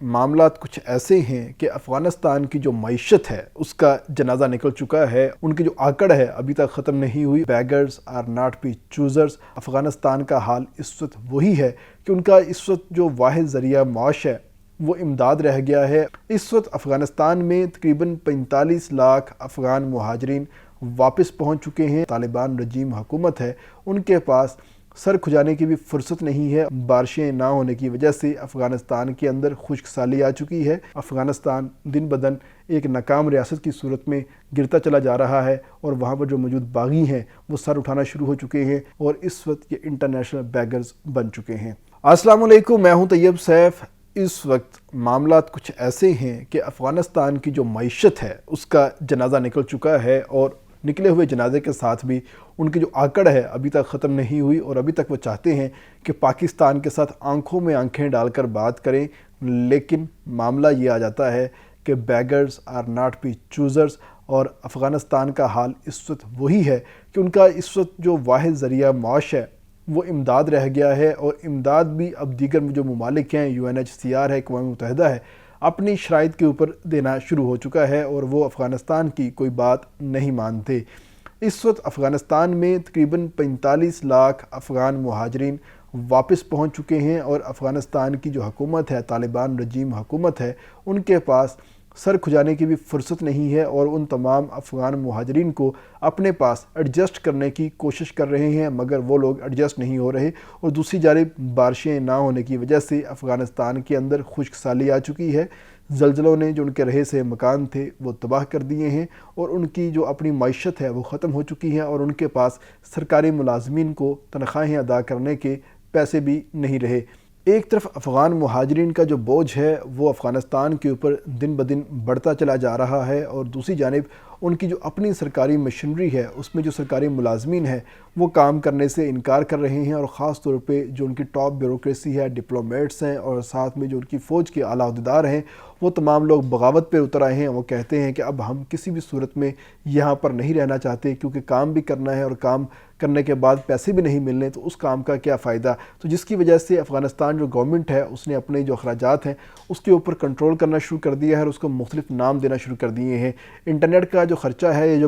मामलात कुछ ऐसे हैं कि अफ़गानिस्तान की जो मईशत है उसका जनाजा निकल चुका है। उनकी जो आकड़ है अभी तक ख़त्म नहीं हुई। Beggars are not be choosers. Afghanistan का हाल इस वक्त वही है कि उनका इस वक्त जो वाहिद ज़रिया माश है वो इमदाद रह गया है। इस वक्त अफ़गानिस्तान में तकरीबन 45 लाख अफ़गान मुहाजिरीन वापस पहुँच चुके हैं। तालिबान रजीम हुकूमत है, उनके पास सर खुजाने की भी फुर्सत नहीं है। बारिशें ना होने की वजह से अफ़गानिस्तान के अंदर खुश्क साली आ चुकी है। अफ़गानिस्तान दिन ब दिन एक नाकाम रियासत की सूरत में गिरता चला जा रहा है और वहाँ पर जो मौजूद बागी हैं वो सर उठाना शुरू हो चुके हैं और इस वक्त ये इंटरनेशनल बैगर्स बन चुके हैं। अस्सलाम वालेकुम, मैं हूँ तैयब सैफ। इस वक्त मामलात कुछ ऐसे हैं कि अफ़गानिस्तान की जो मईशत है उसका जनाजा निकल चुका है और निकले हुए जनाजे के साथ भी उनकी जो आकड़ है अभी तक ख़त्म नहीं हुई और अभी तक वो चाहते हैं कि पाकिस्तान के साथ आंखों में आंखें डालकर बात करें। लेकिन मामला ये आ जाता है कि beggars are not be choosers और अफ़गानिस्तान का हाल इस वक्त वही है कि उनका इस वक्त जो वाहिद ज़रिया माश है वो इमदाद रह गया है और इमदाद भी अब दीगर जो ममालिक हैं, UNHCR है, अक़वाम मुत्तहिदा है, अपनी शराइत के ऊपर देना शुरू हो चुका है और वो अफ़गानिस्तान की कोई बात नहीं मानते। इस वक्त अफ़गानिस्तान में तकरीबन 45 लाख अफ़गान मुहाजिरीन वापस पहुंच चुके हैं और अफ़गानिस्तान की जो हुकूमत है, तालिबान रजीम हुकूमत है, उनके पास सर खुजाने की भी फुर्सत नहीं है और उन तमाम अफ़गान मुहाजिरीन को अपने पास एडजस्ट करने की कोशिश कर रहे हैं, मगर वो लोग एडजस्ट नहीं हो रहे। और दूसरी जानिब बारिशें ना होने की वजह से अफ़गानिस्तान के अंदर खुश्क साली आ चुकी है। ज़लज़लों ने जो उनके रहे से मकान थे वो तबाह कर दिए हैं और उनकी जो अपनी मईशत है वो ख़त्म हो चुकी है और उनके पास सरकारी मुलाजमीन को तनख्वाहें अदा करने के पैसे भी नहीं रहे। एक तरफ अफ़गान मुहाजिरीन का जो बोझ है वो अफ़गानिस्तान के ऊपर दिन ब दिन बढ़ता चला जा रहा है और दूसरी जानिब उनकी जो अपनी सरकारी मशीनरी है उसमें जो सरकारी मुलाजमीन है वो काम करने से इनकार कर रहे हैं और ख़ास तौर पे जो उनकी टॉप ब्यूरोक्रेसी है, डिप्लोमेट्स हैं और साथ में जो उनकी फ़ौज के आला अहदेदार हैं, वो तमाम लोग बगावत पे उतर आए हैं। वो कहते हैं कि अब हम किसी भी सूरत में यहाँ पर नहीं रहना चाहते क्योंकि काम भी करना है और काम करने के बाद पैसे भी नहीं मिलने, तो उस काम का क्या फ़ायदा। तो जिसकी वजह से अफ़गानिस्तान जो गवर्नमेंट है उसने अपने जो अखराजात हैं उसके ऊपर कंट्रोल करना शुरू कर दिया है और उसको मुख्तलिफ नाम देना शुरू कर दिए हैं। इंटरनेट का जो ख़र्चा है,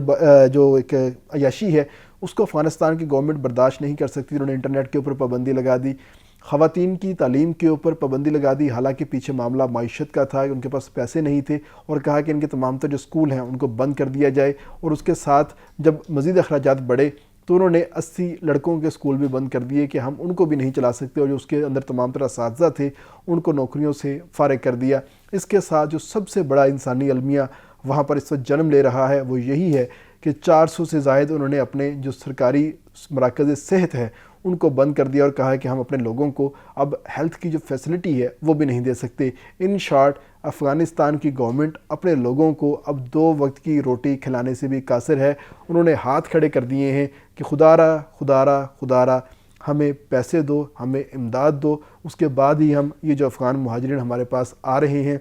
जो एक अयाशी है, उसको अफ़गानिस्तान की गवर्नमेंट बर्दाश्त नहीं कर सकती। उन्होंने इंटरनेट के ऊपर पाबंदी लगा दी, ख़वातीन की तालीम के ऊपर पाबंदी लगा दी। हालांकि पीछे मामला मईशत का था, उनके पास पैसे नहीं थे और कहा कि इनके तमाम जो स्कूल हैं उनको बंद कर दिया जाए। और उसके साथ जब मज़ीद अखराजात बढ़े तो उन्होंने 80 लड़कों के स्कूल भी बंद कर दिए कि हम उनको भी नहीं चला सकते और जो उसके अंदर तमाम तरह असातिज़ा थे उनको नौकरियों से फ़ारिग कर दिया। इसके साथ जो सबसे बड़ा इंसानी अलमिया वहाँ पर इस वक्त जन्म ले रहा है वो यही है कि 400 से ज़ायद उन्होंने अपने जो सरकारी मराकज़ सेहत है उनको बंद कर दिया और कहा है कि हम अपने लोगों को अब हेल्थ की जो फैसिलिटी है वो भी नहीं दे सकते। इन शॉर्ट, अफ़गानिस्तान की गवर्नमेंट अपने लोगों को अब 2 वक्त की रोटी खिलाने से भी कासिर है। उन्होंने हाथ खड़े कर दिए हैं कि खुदारा खुदारा खुदारा हमें पैसे दो, हमें इमदाद दो, उसके बाद ही हम ये जो अफ़गान मुहाजिरीन हमारे पास आ रहे हैं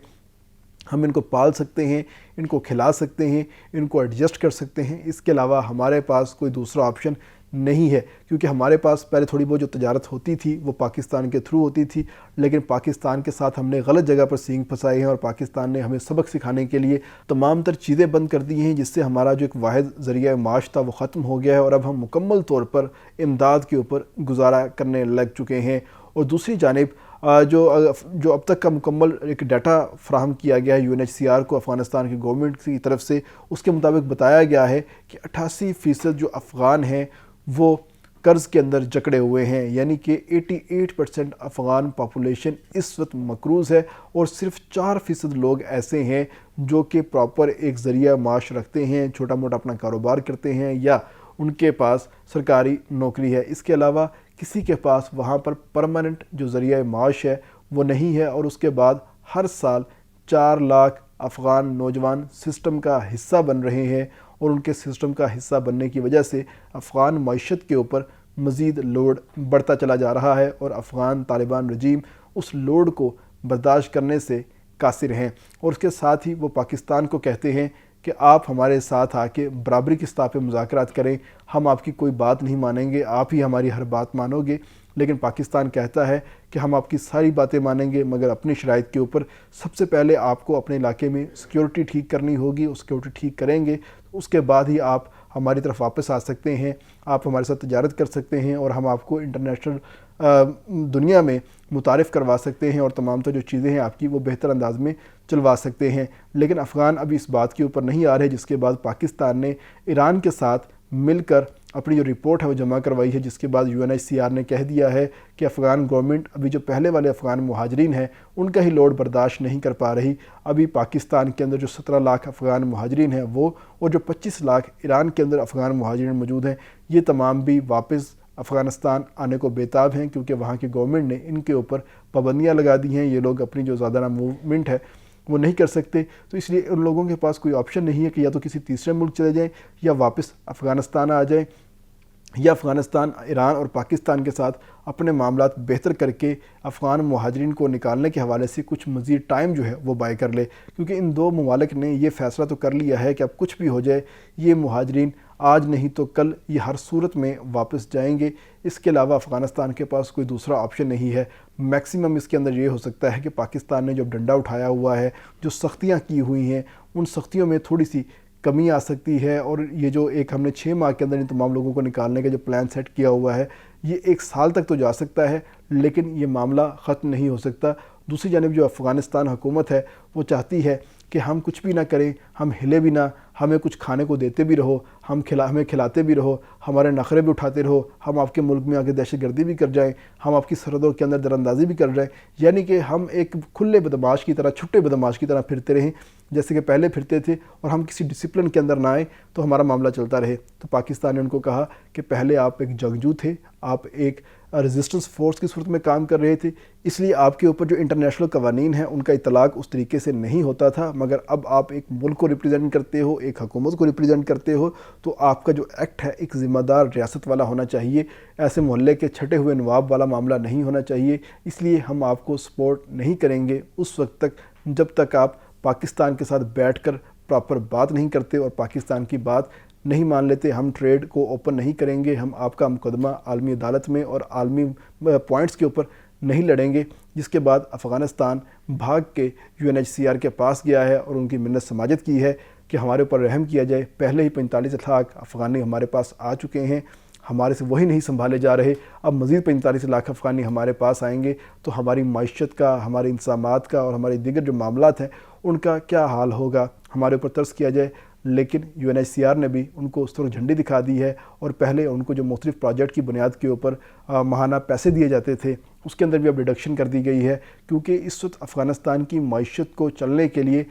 हम इनको पाल सकते हैं, इनको खिला सकते हैं, इनको एडजस्ट कर सकते हैं। इसके अलावा हमारे पास कोई दूसरा ऑप्शन नहीं है क्योंकि हमारे पास पहले थोड़ी बहुत जो तजारत होती थी वो पाकिस्तान के थ्रू होती थी, लेकिन पाकिस्तान के साथ हमने गलत जगह पर सींग फंसाए हैं और पाकिस्तान ने हमें सबक सिखाने के लिए तमाम तर चीज़ें बंद कर दी हैं, जिससे हमारा जो एक वाहिद ज़रिया माश था वो ख़त्म हो गया है और अब हम मुकम्मल तौर पर इमदाद के ऊपर गुजारा करने लग चुके हैं। और दूसरी जानिब जो अब तक का मुकम्मल एक डाटा फ्राहम किया गया है UNHCR को अफ़गानिस्तान की गवर्नमेंट की तरफ से, उसके मुताबिक बताया गया है कि 88% जो अफ़गान हैं वो कर्ज़ के अंदर जकड़े हुए हैं, यानी कि 88% अफ़गान पॉपुलेशन इस वक्त मकरूज़ है और सिर्फ 4% लोग ऐसे हैं जो कि प्रॉपर एक ज़रिया माश रखते हैं, छोटा मोटा अपना कारोबार करते हैं या उनके पास सरकारी नौकरी है। इसके अलावा किसी के पास वहाँ पर परमानेंट जो ज़रिया माश है वो नहीं है। और उसके बाद हर साल 4 लाख अफ़गान नौजवान सिस्टम का हिस्सा बन रहे हैं और उनके सिस्टम का हिस्सा बनने की वजह से अफ़गान मईशत के ऊपर मज़ीद लोड बढ़ता चला जा रहा है और अफ़गान तालिबान रजीम उस लोड को बर्दाश्त करने से कासिर हैं। और उसके साथ ही वो पाकिस्तान को कहते हैं कि आप हमारे साथ आके बराबरी की सतह पे मुज़ाकरात करें, हम आपकी कोई बात नहीं मानेंगे, आप ही हमारी हर बात मानोगे। लेकिन पाकिस्तान कहता है کہ ہم آپ کی ساری باتیں مانیں گے مگر اپنی شرائط کے اوپر. سب سے پہلے آپ کو اپنے علاقے میں سیکیورٹی ٹھیک کرنی ہوگی. سیکیورٹی ٹھیک کریں گے تو اس کے بعد ہی آپ ہماری طرف واپس آ سکتے ہیں, آپ ہمارے ساتھ تجارت کر سکتے ہیں اور ہم آپ کو انٹرنیشنل دنیا میں متعارف کروا سکتے ہیں اور تمام جو چیزیں ہیں آپ کی وہ بہتر انداز میں چلوا سکتے ہیں. لیکن افغان ابھی اس بات کے اوپر نہیں آ رہے, جس کے بعد پاکستان نے ایران کے ساتھ مل کر اپنی جو رپورٹ ہے وہ جمع کروائی ہے, جس کے بعد UNHCR نے کہہ دیا ہے کہ افغان گورنمنٹ ابھی جو پہلے والے افغان مہاجرین ہیں ان کا ہی لوڈ برداشت نہیں کر پا رہی. ابھی پاکستان کے اندر جو 17 لاکھ افغان مہاجرین ہیں وہ اور جو 25 لاکھ ایران کے اندر افغان مہاجرین موجود ہیں, یہ تمام بھی واپس افغانستان آنے کو بےتاب ہیں, کیونکہ وہاں کی گورنمنٹ نے ان کے اوپر پابندیاں لگا دی ہیں. یہ لوگ اپنی جو زیادہ موومنٹ ہے وہ نہیں کر سکتے, تو اس لیے ان لوگوں کے پاس کوئی آپشن نہیں ہے کہ یا تو کسی تیسرے ملک چلے جائیں یا واپس افغانستان آ جائیں, یا افغانستان ایران اور پاکستان کے ساتھ اپنے معاملات بہتر کر کے افغان مہاجرین کو نکالنے کے حوالے سے کچھ مزید ٹائم جو ہے وہ بائی کر لے. کیونکہ ان دو ممالک نے یہ فیصلہ تو کر لیا ہے کہ اب کچھ بھی ہو جائے یہ مہاجرین آج نہیں تو کل یہ ہر صورت میں واپس جائیں گے. اس کے علاوہ افغانستان کے پاس کوئی دوسرا آپشن نہیں ہے. میکسیمم اس کے اندر یہ ہو سکتا ہے کہ پاکستان نے جو ڈنڈا اٹھایا ہوا ہے, جو سختیاں کی ہوئی ہیں, ان سختیوں میں تھوڑی سی کمی آ سکتی ہے, اور یہ جو ایک ہم نے 6 ماہ کے اندر ان تمام لوگوں کو نکالنے کا جو پلان سیٹ کیا ہوا ہے یہ 1 سال تک تو جا سکتا ہے, لیکن یہ معاملہ ختم نہیں ہو سکتا. دوسری جانب جو افغانستان حکومت ہے وہ چاہتی ہے کہ ہم کچھ بھی نہ کریں, ہم ہلے بھی نہ, ہمیں کچھ کھانے کو دیتے بھی رہو, ہمیں کھلاتے بھی رہو, ہمارے نخرے بھی اٹھاتے رہو, ہم آپ کے ملک میں آگے دہشت گردی بھی کر جائیں, ہم آپ کی سرحدوں کے اندر دراندازی بھی کر جائیں, یعنی کہ ہم ایک کھلے بدماش کی طرح, چھٹے بدماش کی طرح پھرتے رہیں جیسے کہ پہلے پھرتے تھے, اور ہم کسی ڈسپلن کے اندر نہ آئیں تو ہمارا معاملہ چلتا رہے. تو پاکستان نے ان کو کہا کہ پہلے آپ ایک جنگجو تھے, آپ ایک ریزسٹنس فورس کی صورت میں کام کر رہے تھے, اس لیے آپ کے اوپر جو انٹرنیشنل قوانین ہیں ان کا اطلاق اس طریقے سے نہیں ہوتا تھا, مگر اب آپ ایک ملک کو ریپرزینٹ کرتے ہو, ایک حکومت کو ریپرزینٹ کرتے ہو, تو آپ کا جو ایکٹ ہے ایک ذمہ دار ریاست والا ہونا چاہیے, ایسے محلے کے چھٹے ہوئے نواب والا معاملہ نہیں ہونا چاہیے. اس لیے ہم آپ کو سپورٹ نہیں کریں گے اس وقت تک جب تک آپ پاکستان کے ساتھ بیٹھ کر پراپر بات نہیں کرتے اور پاکستان کی بات نہیں مان لیتے. ہم ٹریڈ کو اوپن نہیں کریں گے, ہم آپ کا مقدمہ عالمی عدالت میں اور عالمی پوائنٹس کے اوپر نہیں لڑیں گے. جس کے بعد افغانستان بھاگ کے UNHCR کے پاس گیا ہے اور ان کی منت سماجت کی ہے کہ ہمارے اوپر رحم کیا جائے. پہلے ہی 45 لاکھ افغانی ہمارے پاس آ چکے ہیں, ہمارے سے وہی نہیں سنبھالے جا رہے, اب مزید 45 لاکھ افغانی ہمارے پاس آئیں گے تو ہماری معیشت کا, ہمارے انتظامات کا اور ہمارے دیگر جو معاملات ہیں ان کا کیا حال ہوگا. ہمارے اوپر ترس کیا جائے. لیکن UNHCR نے بھی ان کو اس طرح جھنڈی دکھا دی ہے, اور پہلے ان کو جو مختلف پروجیکٹ کی بنیاد کے اوپر ماہانہ پیسے دیے جاتے تھے اس کے اندر بھی اب ریڈکشن کر دی گئی ہے, کیونکہ اس وقت افغانستان کی معیشت کو چلنے کے لیے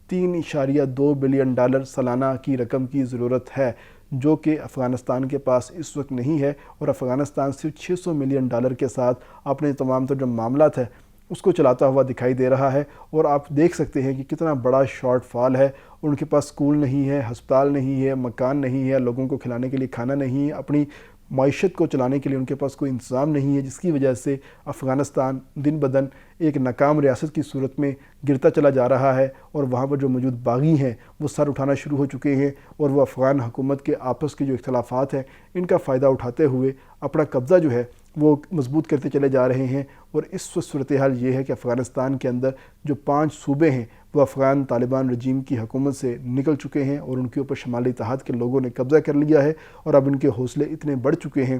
$3.2 بلین سالانہ کی رقم کی ضرورت ہے, جو کہ افغانستان کے پاس اس وقت نہیں ہے. اور افغانستان صرف $600 ملین کے ساتھ اپنے تمام جو معاملات ہیں اس کو چلاتا ہوا دکھائی دے رہا ہے. اور آپ دیکھ سکتے ہیں کہ کتنا بڑا شارٹ فال ہے. ان کے پاس سکول نہیں ہے, ہسپتال نہیں ہے, مکان نہیں ہے, لوگوں کو کھلانے کے لیے کھانا نہیں ہے, اپنی معیشت کو چلانے کے لیے ان کے پاس کوئی انتظام نہیں ہے, جس کی وجہ سے افغانستان دن بدن ایک ناکام ریاست کی صورت میں گرتا چلا جا رہا ہے. اور وہاں پر جو موجود باغی ہیں وہ سر اٹھانا شروع ہو چکے ہیں, اور وہ افغان حکومت کے آپس کے جو اختلافات ہیں ان کا فائدہ اٹھاتے ہوئے اپنا قبضہ جو ہے وہ مضبوط کرتے چلے جا رہے ہیں. اور اس وقت صورتحال یہ ہے کہ افغانستان کے اندر جو 5 صوبے ہیں وہ افغان طالبان رجیم کی حکومت سے نکل چکے ہیں, اور ان کے اوپر شمالی اتحاد کے لوگوں نے قبضہ کر لیا ہے. اور اب ان کے حوصلے اتنے بڑھ چکے ہیں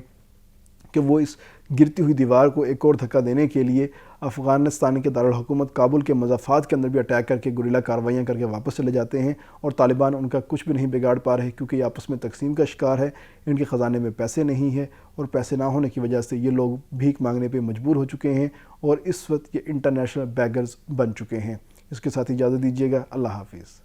کہ وہ اس گرتی ہوئی دیوار کو ایک اور دھکا دینے کے لیے افغانستان کے دارالحکومت کابل کے مضافات کے اندر بھی اٹیک کر کے گوریلا کارروائیاں کر کے واپس چلے جاتے ہیں. اور طالبان ان کا کچھ بھی نہیں بگاڑ پا رہے, کیونکہ یہ آپس میں تقسیم کا شکار ہے. ان کے خزانے میں پیسے نہیں ہیں, اور پیسے نہ ہونے کی وجہ سے یہ لوگ بھیک مانگنے پہ مجبور ہو چکے ہیں, اور اس وقت یہ انٹرنیشنل بیگرز بن چکے ہیں. اس کے ساتھ اجازت دیجیے گا. اللہ حافظ.